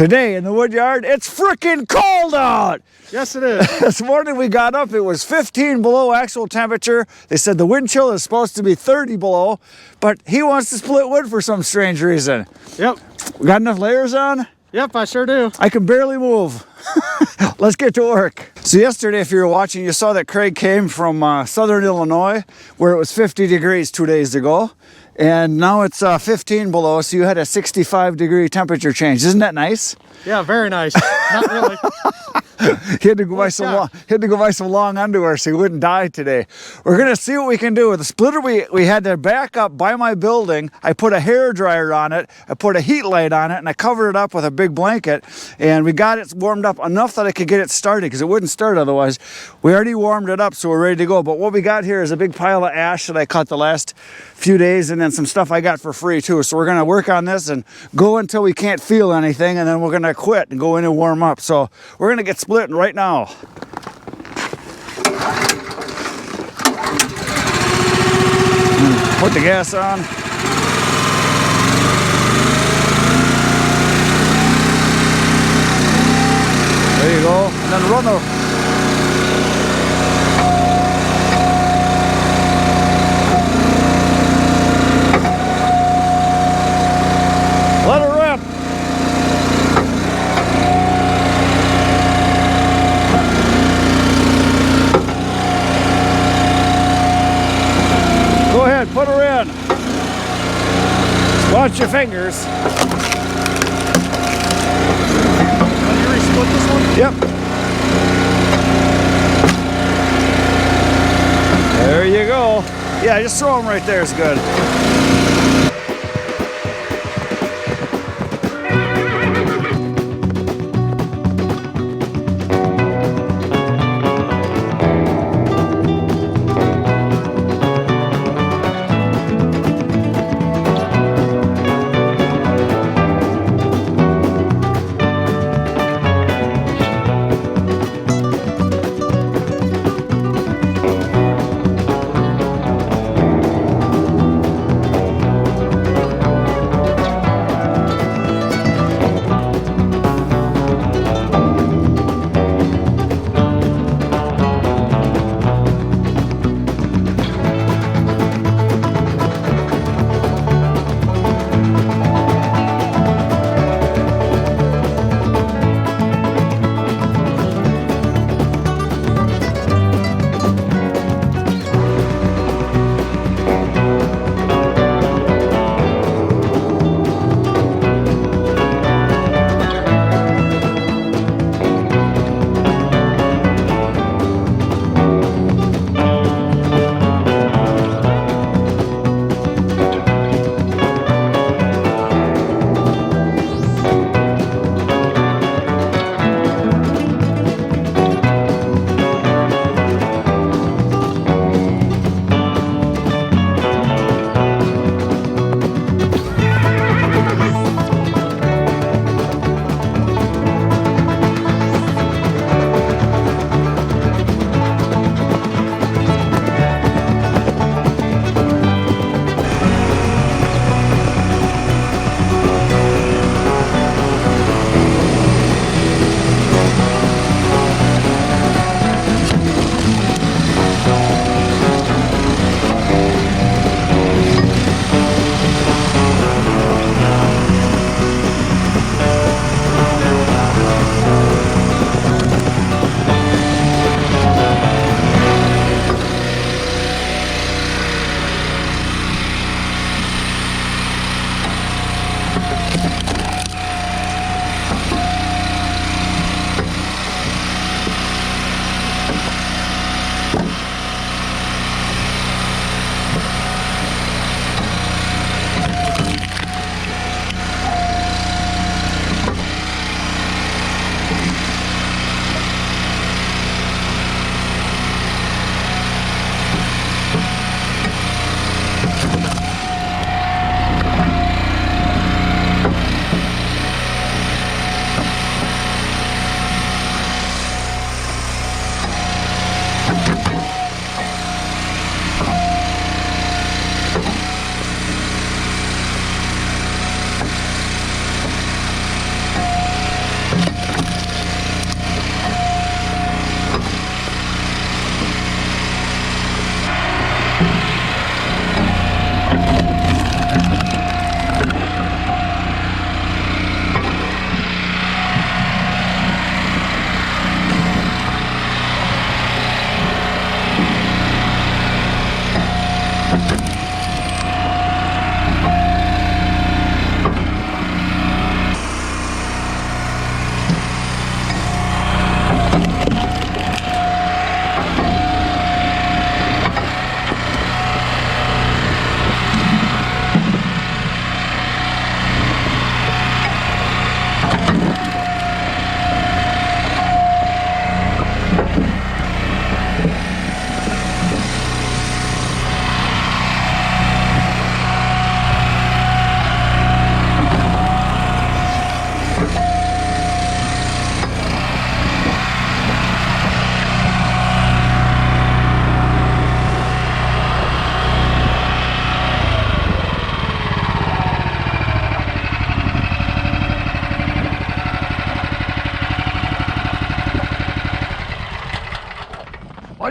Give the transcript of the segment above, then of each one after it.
Today in the wood yard, it's freaking cold out. Yes, it is. This morning we got up, it was 15 below actual temperature. They said the wind chill is supposed to be 30 below, but he wants to split wood for some strange reason. Yep. We got enough layers on? Yep, I sure do. I can barely move. Let's get to work. So yesterday, if you were watching, you saw that Craig came from southern Illinois, where it was 50 degrees 2 days ago. And now it's 15 below, so you had a 65-degree temperature change. Isn't that nice? Yeah, very nice. Not really. He had to go buy some long underwear so he wouldn't die today. We're gonna see what we can do with the splitter. We had to back up by my building. I put a hair dryer on it, I put a heat light on it, and I covered it up with a big blanket. And we got it warmed up enough that I could get it started because it wouldn't start otherwise. We already warmed it up, so we're ready to go. But what we got here is a big pile of ash that I cut the last few days, and then some stuff I got for free too. So we're gonna work on this and go until we can't feel anything, and then we're gonna quit and go in and warm up. So we're gonna get splitting right now. Put the gas on. There you go. And then run the let her rip. Go ahead, put her in. Watch your fingers. Have you re-split this one? Yep. There you go. Yeah, just throw them right there is good.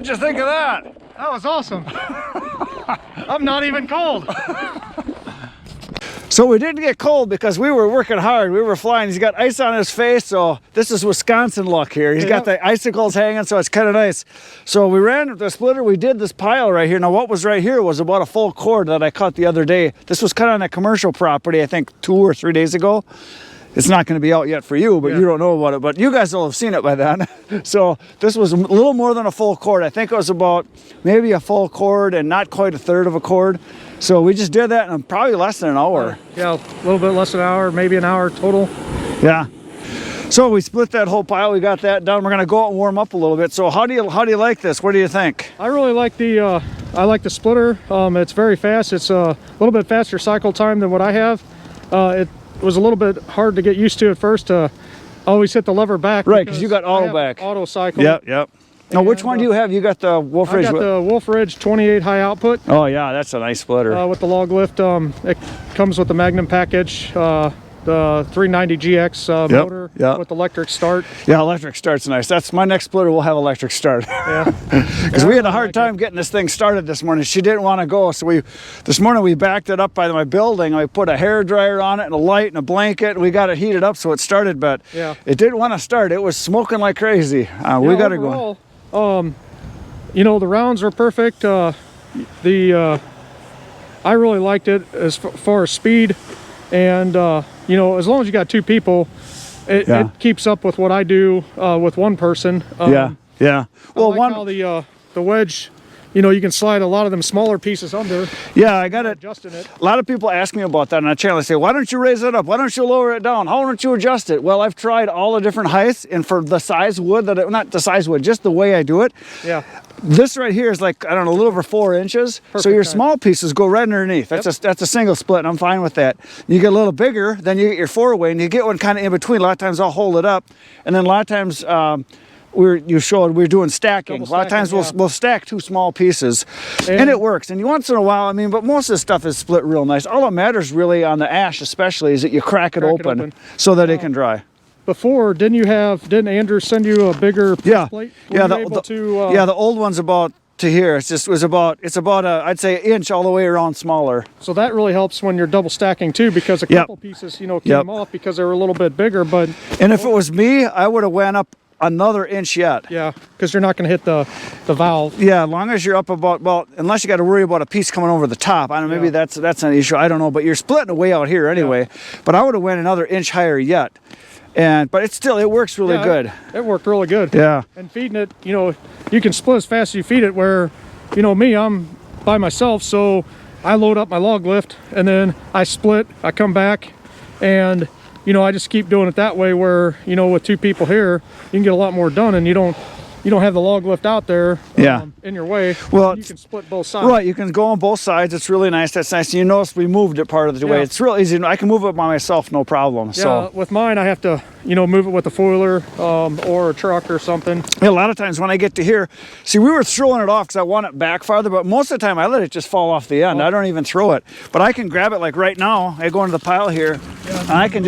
What'd you think of that? That was awesome. I'm not even cold. So we didn't get cold because we were working hard. We were flying. He's got ice on his face, so this is Wisconsin luck here. He's got the icicles hanging, so it's kind of nice. So we ran the splitter. We did this pile right here. Now what was right here was about a full cord that I cut the other day. This was cut on a commercial property, I think 2 or 3 days ago. It's not going to be out yet for you, but you don't know about it. But you guys will have seen it by then. So this was a little more than a full cord. I think it was about maybe a full cord and not quite a third of a cord. So we just did that in probably less than an hour. Yeah, a little bit less than an hour, maybe an hour total. Yeah. So we split that whole pile. We got that done. We're going to go out and warm up a little bit. So how do you like this? What do you think? I really like the splitter. It's very fast. It's a little bit faster cycle time than what I have. It was a little bit hard to get used to at first to always hit the lever back. Right, because you got auto back. Auto cycle. Yep. Now, which one do you have? You got the Wolf Ridge? I got the Wolf Ridge 28 high output. Oh yeah, that's a nice splitter. With the log lift. It comes with the Magnum package. The 390GX motor with electric start. Yeah, electric start's nice. That's my next splitter. Will have electric start. Yeah, because we had a hard time getting this thing started this morning. She didn't want to go, so this morning we backed it up by my building. I put a hair dryer on it and a light and a blanket, and we got it heated up so it started. But it didn't want to start. It was smoking like crazy. We got to go. You know, the rounds are perfect. I really liked it as far as speed. And you know, as long as you got 2 people, it keeps up with what I do with one person. Yeah. Well, how the wedge, you know, you can slide a lot of them smaller pieces under. Yeah, I got it. Adjusting it. A lot of people ask me about that on the channel. They say, why don't you raise it up? Why don't you lower it down? How don't you adjust it? Well, I've tried all the different heights, and for the size wood not the size wood, just the way I do it. Yeah. This right here is like, I don't know, a little over 4 inches. Perfect. So your small pieces go right underneath. That's a single split, and I'm fine with that. You get a little bigger, then you get your 4-way, and you get one kind of in between. A lot of times I'll hold it up, and then a lot of times you showed we're doing stacking. A lot of times we'll stack 2 small pieces, and it works. And once in a while, I mean, but most of the stuff is split real nice. All that matters really on the ash especially is that you crack it open so that it can dry. Before, didn't Andrew send you a bigger plate? The old one's about to here. It's about I'd say an inch all the way around smaller. So that really helps when you're double stacking too, because a couple pieces, you know, came off because they were a little bit bigger. But if it was me, I would have went up another inch yet. Yeah, because you're not going to hit the valve. Yeah, as long as you're up about, well, unless you got to worry about a piece coming over the top. I don't know, maybe that's an issue. I don't know, but you're splitting away out here anyway. But I would have went another inch higher yet. But it works really good. It worked really good. Yeah. And feeding it, you know, you can split as fast as you feed it, where, you know, me, I'm by myself, so I load up my log lift and then I split, I come back, and, you know, I just keep doing it that way, where, you know, with 2 people here, you can get a lot more done, and you don't have the log lift out there in your way. Well, you can split both sides. Right, you can go on both sides. It's really nice. That's nice. You notice we moved it part of the way. It's real easy. I can move it by myself, no problem. Yeah, so with mine, I have to, you know, move it with a foiler or a truck or something. Yeah, a lot of times when I get to here, see, we were throwing it off because I want it back farther, but most of the time I let it just fall off the end. I don't even throw it. But I can grab it like right now. I go into the pile here, and I can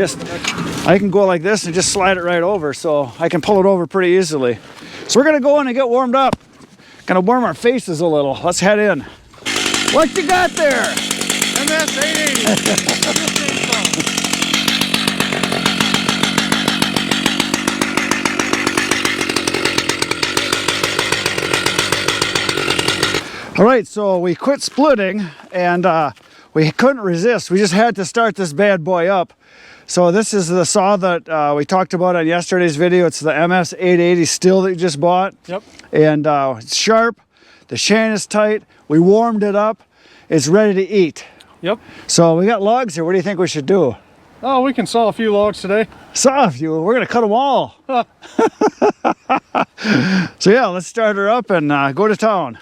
go like this and just slide it right over. So I can pull it over pretty easily. So we're gonna go in and get warmed up. Gonna warm our faces a little. Let's head in. What you got there? MS 880. All right, so we quit splitting, and we couldn't resist. We just had to start this bad boy up. So this is the saw that we talked about on yesterday's video. It's the MS 880 Stihl that you just bought. Yep. And it's sharp. The chain is tight. We warmed it up. It's ready to eat. Yep. So we got logs here. What do you think we should do? Oh, we can saw a few logs today. Saw a few. We're going to cut them all. So yeah, let's start her up and go to town.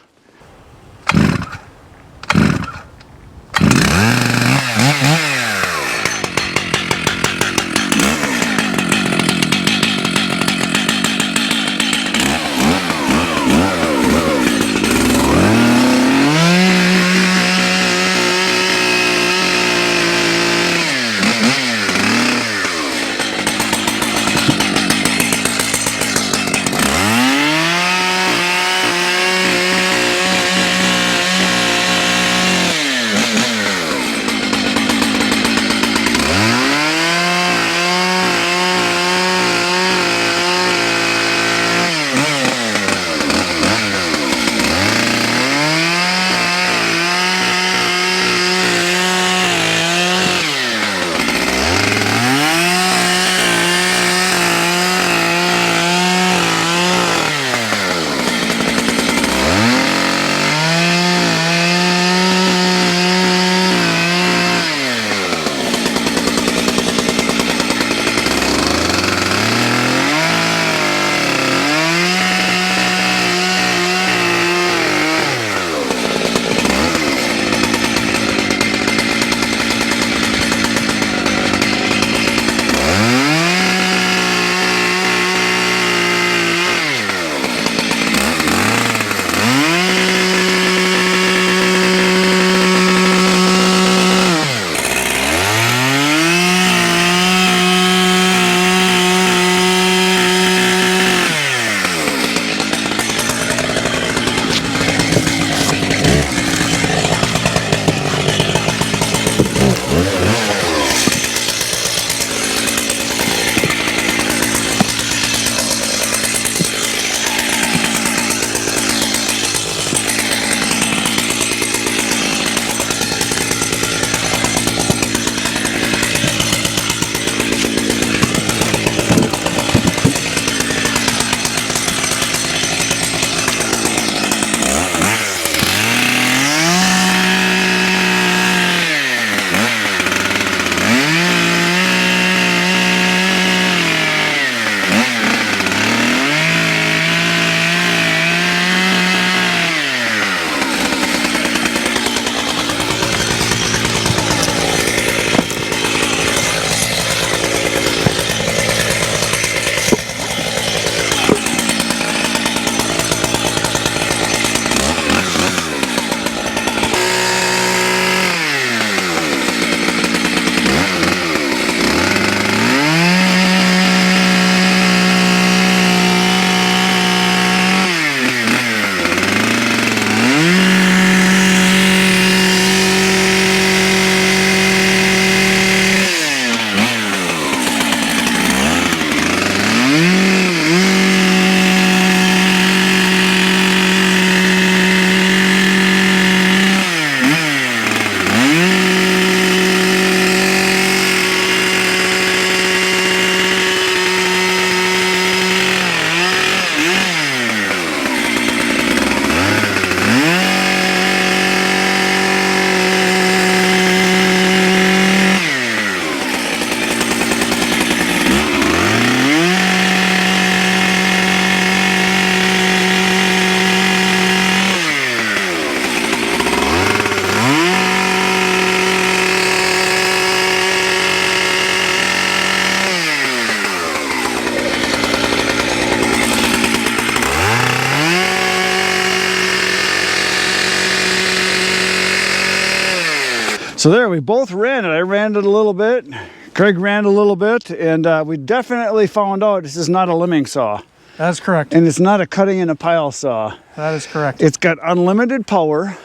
So there, we both ran it. I ran it a little bit. Craig ran a little bit, and we definitely found out this is not a limbing saw. That's correct. And it's not a cutting in a pile saw. That is correct. It's got unlimited power,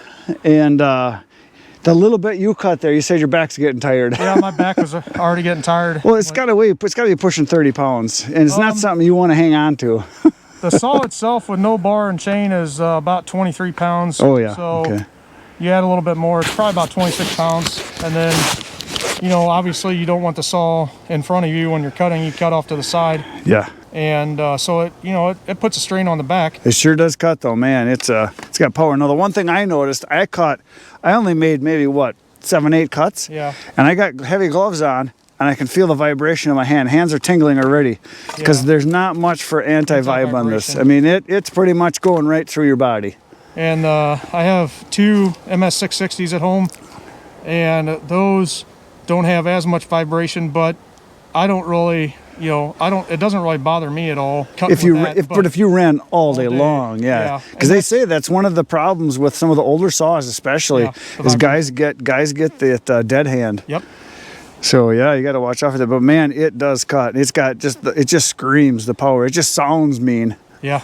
and the little bit you cut there, you said your back's getting tired. Yeah, my back was already getting tired. Well, it's got to weigh. It's got to be pushing 30 pounds, and it's not something you want to hang on to. The saw itself with no bar and chain is about 23 pounds. Oh yeah. So, okay. you add a little bit more. It's probably about 26 pounds. And then, you know, obviously you don't want the saw in front of you when you're cutting. You cut off to the side. Yeah. And so it, you know, it puts a strain on the back. It sure does cut though, man. It's got power. Now the one thing I noticed, I only made maybe what, 7, 8 cuts. Yeah. And I got heavy gloves on, and I can feel the vibration in my hand. Hands are tingling already, because there's not much for anti-vibe on this. I mean, it's pretty much going right through your body. And I have 2 MS 660s at home, and those don't have as much vibration, but I don't really, you know, it doesn't really bother me at all. But if you ran all day long, yeah, because they say that's one of the problems with some of the older saws, especially, is guys get the dead hand. Yep. So yeah, you got to watch out for that. But man, it does cut. It just screams the power. It just sounds mean. Yeah.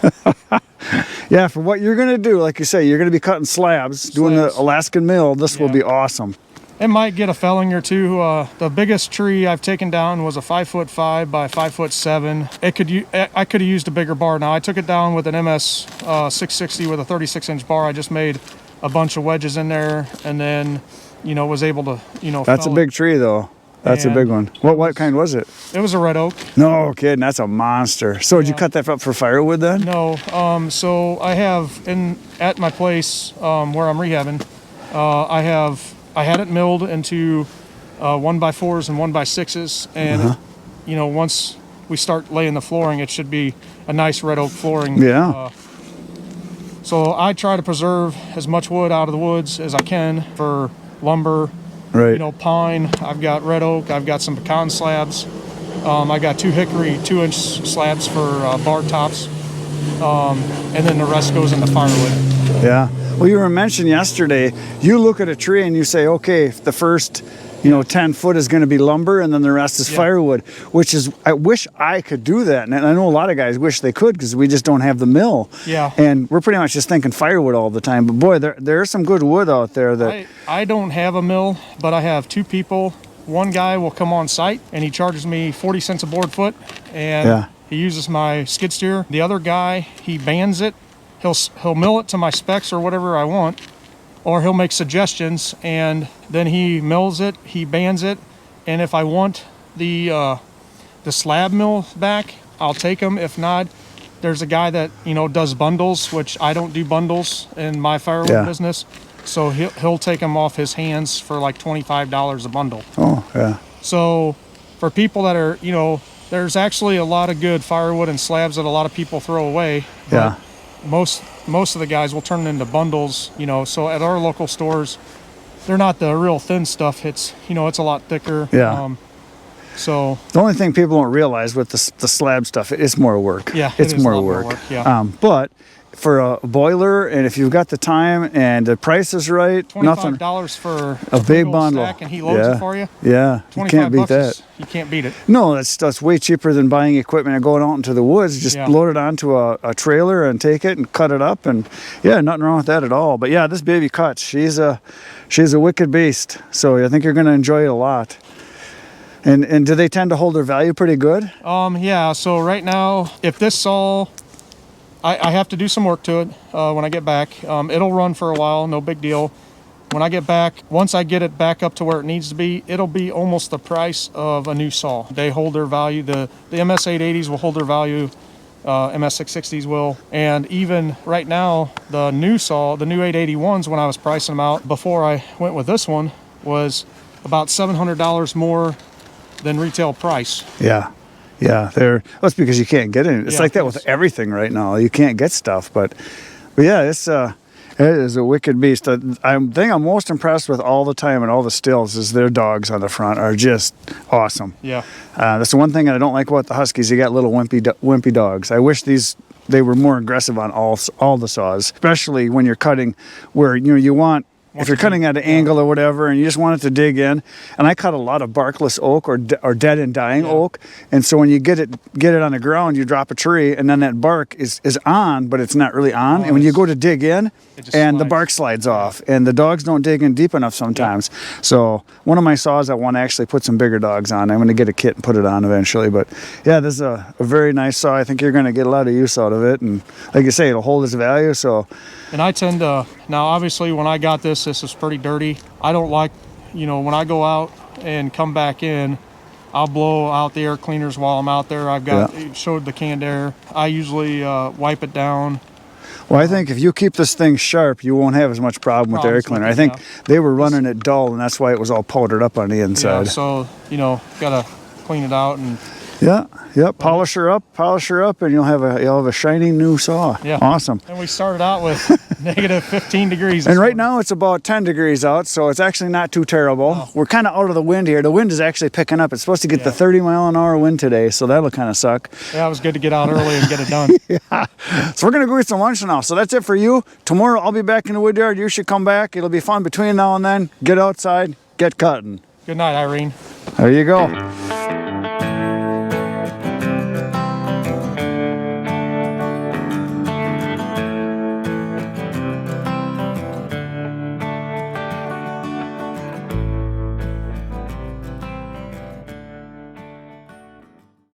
Yeah, for what you're gonna do, like you say, you're gonna be cutting slabs. Doing the Alaskan mill. This will be awesome. It might get a felling or two. The biggest tree I've taken down was a 5'5" by 5'7". I could have used a bigger bar. Now I took it down with an MS 660 with a 36-inch bar. I just made a bunch of wedges in there, and then, you know, was able to, you know. That's a big tree though. That's a big one. What kind was it? It was a red oak. No kidding, that's a monster. So did you cut that up for firewood then? No. So I have at my place where I'm rehabbing, I had it milled into 1x4s and 1x6s, and you know, once we start laying the flooring, it should be a nice red oak flooring. Yeah. So I try to preserve as much wood out of the woods as I can for lumber. Right. You know, pine. I've got red oak. I've got some pecan slabs. I got 2 hickory 2-inch slabs for bar tops, and then the rest goes into firewood. Yeah. Well, you were mentioning yesterday, you look at a tree and you say, okay, if the first, 10 foot is going to be lumber and then the rest is firewood, which is, I wish I could do that. And I know a lot of guys wish they could, because we just don't have the mill. Yeah. And we're pretty much just thinking firewood all the time. But boy, there's some good wood out there that... I don't have a mill, but I have 2 people. One guy will come on site and he charges me 40 cents a board foot, and he uses my skid steer. The other guy, he bands it. He'll mill it to my specs or whatever I want, or he'll make suggestions, and then he mills it, he bands it, and if I want the slab mill back, I'll take them. If not, there's a guy that, does bundles, which I don't do bundles in my firewood business, so he'll take them off his hands for like $25 a bundle. Oh, yeah. So for people that are, there's actually a lot of good firewood and slabs that a lot of people throw away. Yeah. Most of the guys will turn it into bundles, so at our local stores, they're not the real thin stuff. It's, it's a lot thicker. Yeah. So the only thing people don't realize with the slab stuff, it's more work. Yeah, it's more work. work. Yeah. But for a boiler, and if you've got the time and the price is right, $25 for a big bundle, stack, and he loads it for you. Yeah, you can't beat that. You can't beat it. No, that's way cheaper than buying equipment and going out into the woods. Just load it onto a trailer and take it and cut it up, and nothing wrong with that at all. But yeah, this baby cuts. She's a wicked beast. So I think you're going to enjoy it a lot. And do they tend to hold their value pretty good? Yeah. So right now, if this saw, I have to do some work to it when I get back. It'll run for a while, no big deal. When I get back, once I get it back up to where it needs to be, it'll be almost the price of a new saw. They hold their value. The MS 880s will hold their value. MS 660s will. And even right now, the new saw, the new 881s, when I was pricing them out before I went with this one, was about $700 more than retail price. Yeah. Yeah, that's because you can't get it. It's like that with everything right now. You can't get stuff, but yeah, it is a wicked beast. The thing I'm most impressed with all the time and all the stills is their dogs on the front are just awesome. Yeah, that's the one thing I don't like about the Huskies. You got little wimpy dogs. I wish they were more aggressive on all the saws, especially when you're cutting where you want. If you're cutting at an angle or whatever, and you just want it to dig in, and I cut a lot of barkless oak or dead and dying oak, and so when you get it on the ground, you drop a tree, and then that bark is on, but it's not really on, and when you go to dig in, and the bark slides off, and the dogs don't dig in deep enough sometimes. So one of my saws, I want to actually put some bigger dogs on. I'm going to get a kit and put it on eventually, but yeah, this is a very nice saw. I think you're going to get a lot of use out of it, and like you say, it'll hold its value. So, and I tend to, now obviously when I got this, this is pretty dirty. I don't like, you know, when I go out and come back in, I'll blow out the air cleaners while I'm out there. I've got showed the canned air. I usually wipe it down. Well, I think if you keep this thing sharp, you won't have as much problem with the air cleaner. I think they were running it dull, and that's why it was all powdered up on the inside. Yeah, so, you know, gotta clean it out and polish her up, and you'll have a shiny new saw. Yeah, awesome. And we started out with negative 15 degrees. And right now it's about 10 degrees out, so it's actually not too terrible. Oh. We're kind of out of the wind here. The wind is actually picking up. It's supposed to get the 30-mile-an-hour wind today, so that'll kind of suck. Yeah, it was good to get out early and get it done. So we're gonna go eat some lunch now. So that's it for you. Tomorrow I'll be back in the wood yard. You should come back. It'll be fun between now and then. Get outside, get cutting. Good night, Irene. There you go.